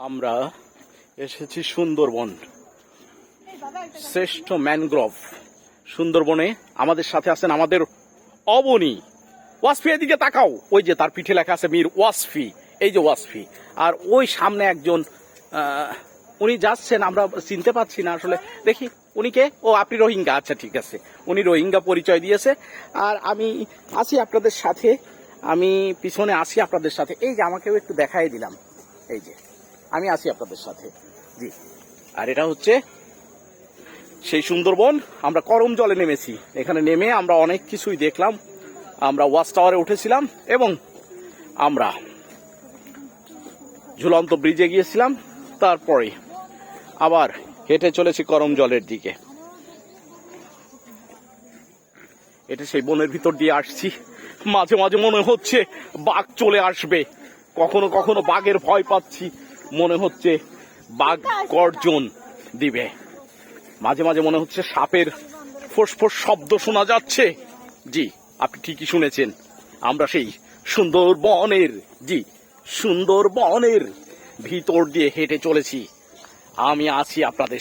আমরা এসেছি সুন্দরবন, শ্রেষ্ঠ ম্যানগ্রোভ সুন্দরবনে। আমাদের সাথে আছেন আমাদের অবনী। ওয়াসফি, এদিকে তাকাও, ওই যে তার পিঠে লেখা আছে মীর ওয়াসফি, এই যে ওয়াসফি। আর ওই সামনে একজন উনি যাচ্ছেন, আমরা চিনতে পারছি না আসলে। দেখি উনি কে? ও, আপনি রোহিঙ্গা। আচ্ছা ঠিক আছে, উনি রোহিঙ্গা পরিচয় দিয়েছে। আর আমি আছি আপনাদের সাথে, আমি পিছনে আসি আপনাদের সাথে। এই যে আমাকেও একটু দেখাই দিলাম, এই যে আমি আছি আপনাদের সাথে, জি। আর এটা হচ্ছে সেই সুন্দরবন। আমরা করম জলে নেমেছি, এখানে নেমে আমরা অনেক কিছুই দেখলাম। আমরা ওয়াচ টাওয়ারে উঠেছিলাম এবং আমরা ঝুলন্ত ব্রিজে গিয়েছিলাম, তারপরে আবার হেঁটে চলেছি করম জলের দিকে। এটা সেই বনের ভিতর দিয়ে আসছি। মাঝে মাঝে মনে হচ্ছে বাঘ চলে আসবে, কখনো কখনো বাঘের ভয় পাচ্ছি, মনে হচ্ছে বাঘ গর্জন দিবে। মাঝে মাঝে মনে হচ্ছে সাপের ফোঁস শব্দ শোনা যাচ্ছে। জি, আপনি ঠিকই শুনেছেন, আমরা সেই সুন্দরবনের, জি, সুন্দরবনের ভিতর দিয়ে হেঁটে চলেছি। আমি আছি আপনাদের